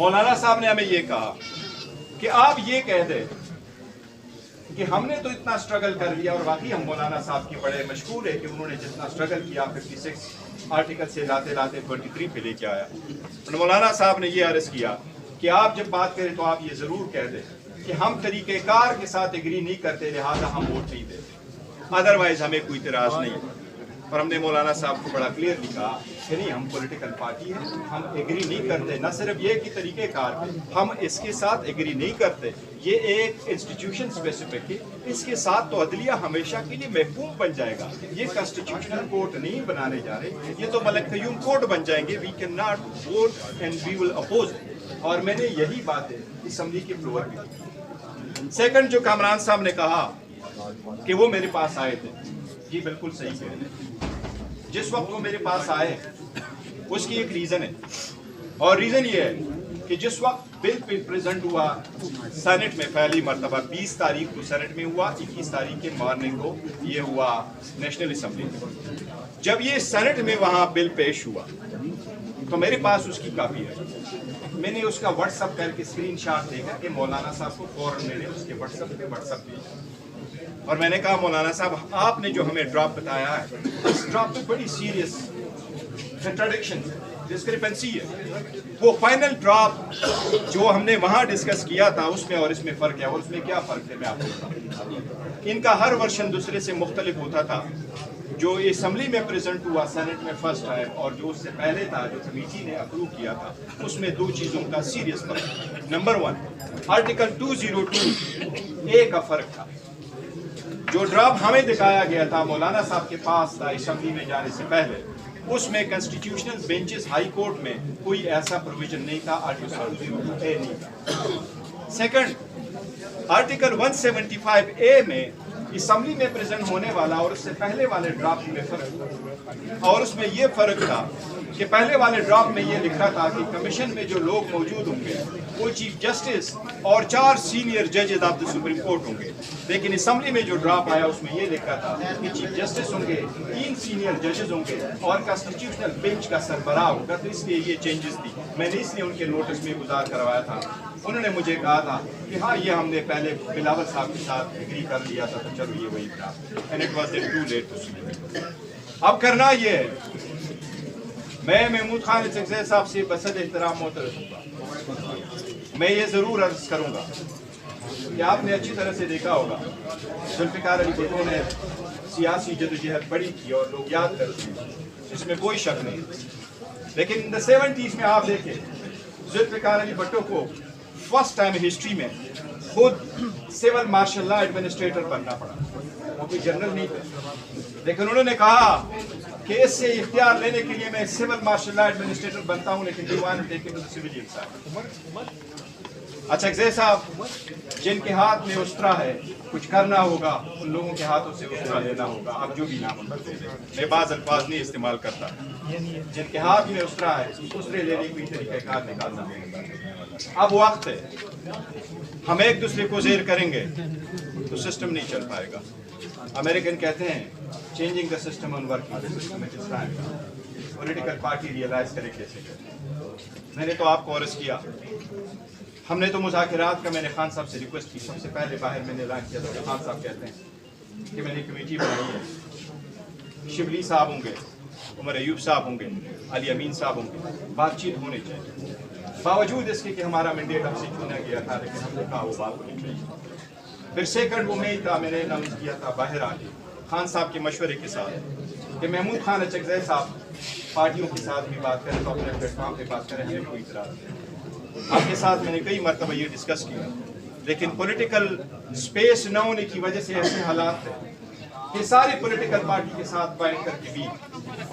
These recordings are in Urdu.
مولانا صاحب نے ہمیں یہ کہا کہ آپ یہ کہہ دیں کہ ہم نے تو اتنا اسٹرگل کر لیا، اور واقعی ہم مولانا صاحب کی بڑے مشکور ہے کہ انہوں نے جتنا اسٹرگل کیا 56 آرٹیکل سے لاتے لاتے 23 پہ لے کے آیا۔ مولانا صاحب نے یہ عرض کیا کہ آپ جب بات کریں تو آپ یہ ضرور کہہ دیں کہ ہم طریقہ کار کے ساتھ ایگری نہیں کرتے، لہٰذا ہم ووٹ نہیں دیتے، ادروائز ہمیں کوئی اعتراض نہیں۔ اور ہم نے مولانا صاحب کو بڑا کلیئرلی کہا کہ نہیں، ہم پولیٹیکل پارٹی ہیں، ہم ایگری نہیں کرتے، نہ صرف یہ کہ طریقہ کار پہ ہم اس کے ساتھ ایگری نہیں کرتے، یہ ایک انسٹیٹیوشن اسپیسیفک ہے، اس کے ساتھ تو عدلیہ ہمیشہ کے لیے محکوم بن جائے گا، یہ کنسٹیٹیوشنل کورٹ نہیں بنانے جا رہے، یہ تو ملک قیوم کورٹ بن جائیں گے، we cannot vote and we will oppose. اور میں نے یہی باتیں اسمبلی کے فلور پہ کی۔ سیکنڈ، جو کامران صاحب نے کہا کہ وہ میرے پاس آئے تھے، جی بالکل صحیح کہہ رہے ہیں، جس وقت وہ میرے پاس آئے اس کی ایک ریزن ہے، اور ریزن یہ ہے کہ جس وقت بل پریزنٹ ہوا سینٹ میں پہلی مرتبہ 20 تاریخ کو سینٹ میں ہوا، 21 تاریخ کے مارننگ کو یہ ہوا نیشنل اسمبلی میں۔ جب یہ سینٹ میں وہاں بل پیش ہوا تو میرے پاس اس کی کاپی ہے، میں نے اس کا واٹس اپ کر کے اسکرین شاٹ دے کر کے مولانا صاحب کو فوراً میں نے اس کے واٹس اپ بھیجا، اور میں نے کہا مولانا صاحب آپ نے جو ہمیں ڈراپ بتایا ہے، اس ڈراپ میں بڑی سیریس کنٹراڈکشن ڈسکریپنسی ہے، وہ فائنل ڈراپ جو ہم نے وہاں ڈسکس کیا تھا اس میں اور اس میں فرق ہے، اور اس میں کیا فرق ہے میں آپ کو بتاؤں۔ ان کا ہر ورشن دوسرے سے مختلف ہوتا تھا، جو اسمبلی میں پریزنٹ ہوا سینٹ میں فرسٹ ٹائم اور جو اس سے پہلے تھا جو کمیٹی نے اپروو کیا تھا، اس میں دو چیزوں کا سیریس فرق ہے۔ نمبر 1، آرٹیکل 202A کا فرق تھا، جو ڈراپ ہمیں دکھایا گیا تھا مولانا صاحب کے پاس تھا اسمبلی میں جانے سے پہلے، اس میں کنسٹیٹیوشنل بینچز ہائی کورٹ میں کوئی ایسا پروویژن نہیں تھا، آرٹیکل 202A نہیں تھا۔ سیکنڈ، آرٹیکل 175A میں اسمبلی میں پریزنٹ ہونے والا اور اس سے پہلے والے ڈراپ میں فرق تھا، اور اس میں یہ فرق تھا کہ پہلے والے ڈراپ میں یہ لکھا تھا کہ کمیشن میں جو لوگ موجود ہوں گے وہ چیف جسٹس اور 4 سینئر ججز آف دی سپریم کورٹ ہوں گے، لیکن اسمبلی میں جو ڈراپ آیا اس میں یہ لکھا تھا کہ چیف جسٹس ہوں گے، 3 سینئر ججز ہوں گے اور کنسٹیٹیوشنل بینچ کا سربراہ ہوگا، تو اس لیے یہ چینجز تھی۔ میں نے اس لیے ان کے نوٹس میں گزار کروایا تھا، انہوں نے مجھے کہا تھا کہ ہاں یہ ہم نے پہلے بلاول صاحب کے ساتھ ایگری کر لیا تھا، تو چلو یہ وہی تھا، and it was too late to see. اب کرنا یہ ہے، میں محمود خان چکزئی صاحب سے بصد احترام معترض ہوں، میں یہ ضرور عرض کروں گا کہ آپ نے اچھی طرح سے دیکھا ہوگا ذوالفقار علی بھٹو نے سیاسی جدوجہد بڑی کی اور لوگ یاد کرتے ہیں، اس میں کوئی شک نہیں، لیکن 70s میں آپ دیکھیں ذوالفقار علی بھٹو کو فرسٹ ٹائم ہسٹری میں خود سول مارشل لا ایڈمنسٹریٹر بننا پڑا، وہ کوئی جنرل نہیں تھے، لیکن انہوں نے کہا کہ اس سے اختیار لینے کے لیے میں سول مارشل لا ایڈمنسٹریٹر بنتا ہوں، لیکن دیوان take it to the civilian side. Achakzai صاحب جن کے ہاتھ میں اسطرا ہے، کچھ کرنا ہوگا ان لوگوں کے ہاتھوں سے اسطرا لینا ہوگا، اب جو بھی نام ان کو دے دیں، میں بعض الفاظ نہیں استعمال کرتا، جن کے ہاتھ میں اسطرا ہے اسطرے لینے کی طریقہ کار نکالنا ہوگا۔ اب وقت ہے، ہم ایک دوسرے کو زیر کریں گے تو سسٹم نہیں چل پائے گا۔ امریکن کہتے ہیں changing the system on working the system it is time. Political party realize کرے کیسے کرے۔ میں نے تو آپ کو عرض کیا، ہم نے تو مذاکرات کا، میں نے خان صاحب سے ریکویسٹ کی، سب سے پہلے باہر میں نے اعلان کیا تھا کہ خان صاحب کہتے ہیں کہ میں نے کمیٹی بنائی ہے، شبلی صاحب ہوں گے، عمر ایوب صاحب ہوں گے، علی امین صاحب ہوں گے، بات چیت ہونی چاہیے، باوجود اس کے کہ ہمارا مینڈیٹ ہم سے چنا گیا تھا، لیکن ہم نے کہا وہ بات ہونی چاہیے۔ پھر سیکنڈ وہ میں تھا، میں نے اناؤنس کیا تھا باہر آ کے خان صاحب کے مشورے کے ساتھ کہ محمود خان چکزئی صاحب پارٹیوں کے ساتھ بھی بات کریں تو اپنے پلیٹ فارم پہ بات کریں، ہمیں کوئی اعتراض نہیں۔ آپ کے ساتھ میں نے کئی مرتبہ یہ ڈسکس کیا، لیکن پولیٹیکل سپیس نہ ہونے کی وجہ سے ایسے حالات ہیں کہ ساری پولیٹیکل پارٹی کے ساتھ بائنڈ کر کے بھی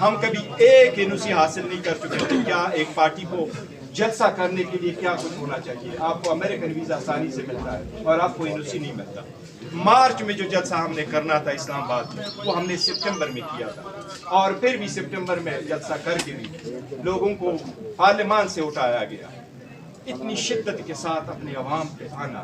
ہم کبھی ایک انوسی حاصل نہیں کر چکے کہ کیا ایک پارٹی کو جلسہ کرنے کے لیے کیا کچھ ہونا چاہیے۔ آپ کو امریکن ویزا آسانی سے ملتا ہے اور آپ کو انوسی نہیں ملتا۔ مارچ میں جو جلسہ ہم نے کرنا تھا اسلام آباد میں وہ ہم نے سپٹمبر میں کیا تھا، اور پھر بھی سپٹمبر میں جلسہ کر کے بھی لوگوں کو پارلیمان سے اٹھایا گیا۔ اتنی شدت کے ساتھ اپنے عوام پہ آنا